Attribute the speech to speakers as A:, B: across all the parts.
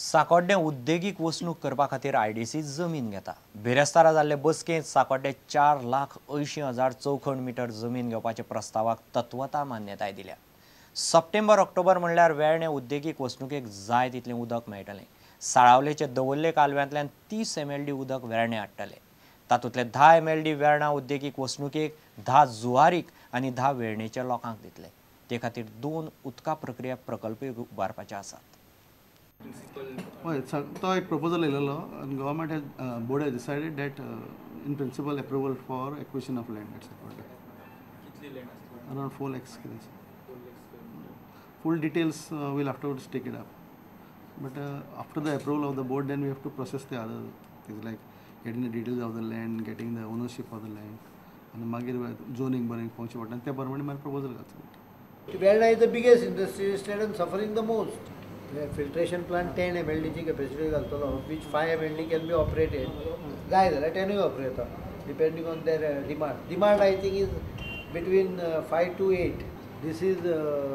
A: सांकोड्डे उद्देगीक वसणूक करपा खातीर आयडीसी जमीन घेता। बिरेस्तारा जाल्ले बसकेंत सांकोड्डे 4,80,000 चौखण मीटर जमीन घेवपाच्या प्रस्तावाक तत्वता मान्यताय दिल्या। सप्टेंबर-ऑक्टोबर म्हणल्यार वेळणे उद्देगीक वसणुकेक जाय तितलें उदक मेळटलें। साळावलेचे दवरले कालव्यांतल्यान 30 MLD उदक वेळणे हाडटले। तातूंतले 10 MLD वेर्णा उद्देगीक वसणुकेक, 10 जुवारीक आनी 10 वेळणेच्या लोकांक दितले। ते खातीर 2 उदका प्रक्रिया प्रकल्पय उबारपाचे आसात।
B: तो एक proposal येयलेलो and government has board has decided that in principle approval for acquisition of land at Sakwadda. Around 4 lakhs. Full details we'll afterwards take it up. But after the approval of the board, then we have to process the other things like getting the details of the land, getting the ownership of the land, and magir zoning burning function. And त्या प्रमाणे my proposal घालता.
C: Verna is the biggest industry state and suffering the most. The filtration plant 10 MLD ची capacity घालतलो, which 5 MLD can be operated. जाय जाल्यार 10 operator, depending on their demand. Demand I think is between 5 to 8. This is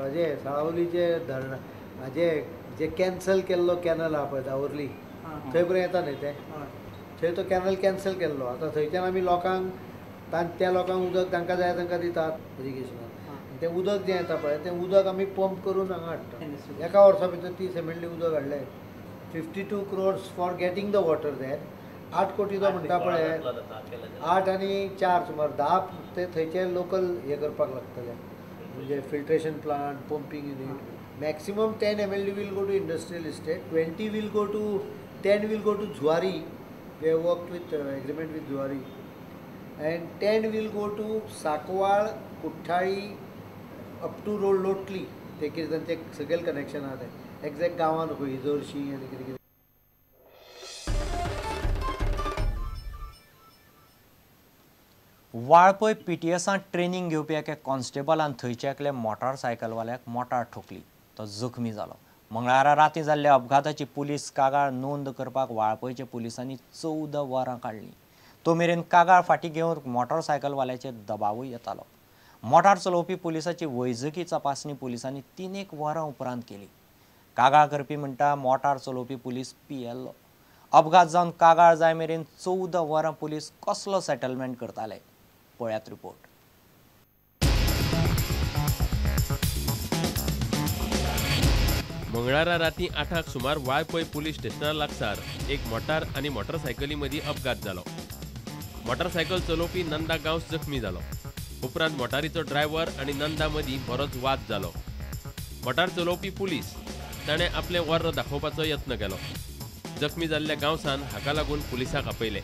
C: अजे साळावलीचे धरण अजे जे cancel केल्लो canal आहा पळय दावरली थंय पर्यंत येता न्ही ते थंय तो कॅनल कॅन्सल केल्लो आतां थंयच्यान आमी लोकांक त्या लोकांक उदक तांकां जाय तांकां दितात इरिगेशनाक तें उदक जें येता पळय तें उदक आमी पंप करून हांगा हाडटा एका वर्सा भितर 30 MLD उदक हाडलें 52 crores for getting the water देर 8 कोटी तो म्हणटा पळय 8 आनी 4 सुमार 10 ते थंयचे लोकल हे करपाक लागतले म्हणजे filtration plant pumping unit maximum 10 MLD will go to industrial estate 20 will go to 10 will go to Zuari they worked with agreement with Zuari and 10 will go to Sakwal Kuthali up to road Lotli ते कितें तांचे सगळे connection आहा ते exact गांवान नको इजोरशी आनी कितें कितें
A: वाळपय PTSांत ट्रेनिंग घेवपी एका कॉन्स्टेबलान थंयच्या एकल्या मोटारसायकलवाल्याक मोटार ठोकली तो जखमी जालो। मंगळारा रातीं जाल्ल्या अपघाताची पुलीस कागाळ नोंद करपाक वाळपयच्या पुलिसांनी 14 वरां काडलीं। तो मेरेन कागाळ फाटीं घेवन मोटारसायकलवाल्याचेर दबावूय येतालो। मोटार चलोवपी पुलिसाची वैजकी तपासणी पुलिसांनी 3 वरां उपरांत केली। कागाळ करपी म्हणटा मोटार चलोवपी पुलीस पियेल्लो। अपघात जावन कागाळ जाय मेरेन 14 वरां पुलीस कसलो सेटलमेंट करताले पळयात रिपोर्ट।
D: मंगळारा रातीं 8 सुमार वाळपय पुलीस स्टेशना लागसार एक मोटार आनी मोटारसायकली मदीं अपघात जालो। मोटारसायकल चलोवपी नंदा गांवस जखमी जालो। उपरांत मोटारीचो ड्रायव्हर आनी नंदा मदीं बरोच वाद जालो। मोटार चलोवपी पुलीस ताणें आपलें वर्र दाखोवपाचो यत्न केलो। जखमी जाल्ल्या गांवसान हाका लागून पुलिसाक आपयले।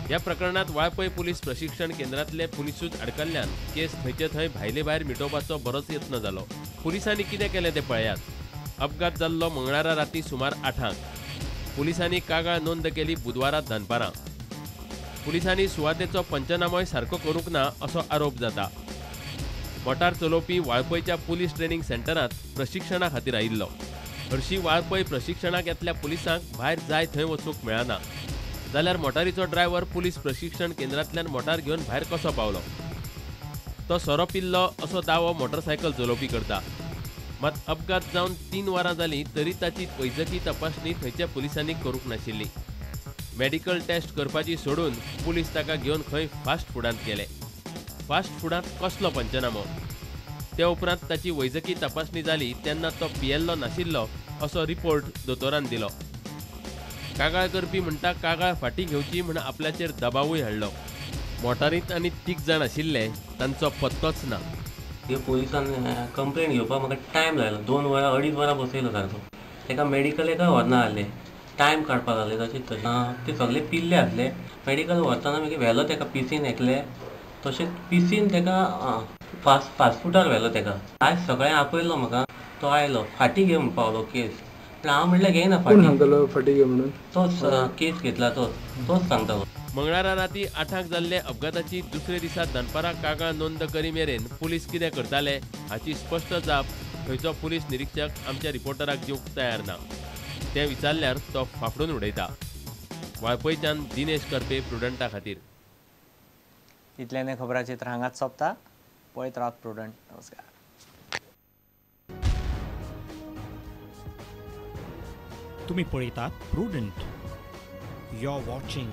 D: ह्या प्रकरणात वाळपय पुलीस प्रशिक्षण केंद्रांतले पुलिसूच आडकल्ल्यान केस थंयचे थंय भायले भायर मिटोवपाचो बरोच यत्न जालो। पुलिसांनी कितें केलें तें पळयात। अपघात जाल्लो मंगळारा रातीं सुमार 8 पुलिसांनी कागाळ नोंद केली बुधवारा दनपारां। पुलिसांनी सुवातेचो पंचनामोय सारको करूंक ना असो आरोप जाता। मोटार चलोवपी वाळपयच्या पुलीस ट्रेनिंग सेंटरांत प्रशिक्षणा खातीर आयिल्लो। हरशीं वाळपय प्रशिक्षणाक येतल्या पुलिसांक भायर जाय थंय वचूंक मेळना जाल्यार मोटारीचो ड्रायव्हर पुलीस प्रशिक्षण केंद्रांतल्यान मोटार घेवन भायर कसो पावलो तो सोरो पिल्लो असो दावो मोटारसायकल चलोवपी करता। मात अपघात जावन 3 वरां जालीं तरी ताची वैजकी तपासणी थंयच्या पुलिसांनी करूंक नाशिल्ली। मेडिकल टेस्ट करपाची सोडून पुलीस ताका घेवन खंय फास्ट फुडांत गेले। फास्ट फुडांत कसलो पंचनामो ते उपरांत ताची वैजकी तपासणी जाली तेन्ना तो पियेल्लो नाशिल्लो असो रिपोर्ट दोतोरान दिलो। कागाळ करपी म्हणटा कागाळ फाटीं घेवची म्हण आपल्याचेर दबावूय हाडलो। मोटारींत आनी 3 जाण आशिल्ले तांचो पत्तोच ना।
E: पुलिसान कंप्लेंट घेवपाक म्हाका टायम लायलो 2 वरां 2.5 वरां बसयलो सारको ताका मेडिकलेका व्हरना जालें टायम काडपाक लागले तशेंच तशें ते सगळे पिल्ले आसले मेडिकल व्हरतना मागीर व्हेलो ताका पिसीन एकले तशेंच पिसीन ताका फास्टफुडार व्हेलो ताका आयज सगळें आपयलो म्हाका तो आयलो फाटीं घे म्हणून पावलो केस हांव म्हणलें घेयना
B: फाटीं घे म्हणून
E: तोच केस घेतला तोच सांगतालो।
D: मंगळारा रातीं 8 जाल्ले अपघाताची दुसरे दिसा दनपारां कागाळ नोंद करी मेरेन पुलीस कितें करताले हाची स्पश्ट जाप थंयचो पुलीस निरीक्षक आमच्या रिपोर्टराक दिवंक तयार ना। तें विचारल्यार तो फाफडून उडयता। वाळपयच्यान दिनेश करपे प्रुडंटा खातीर।
A: इतल्यान खबरां चित्र हांगाच सोंपता। पळयत रावत प्रुडंट। नमस्कार।
F: तुम्ही पळयतात Prudent. You are watching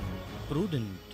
F: prudent.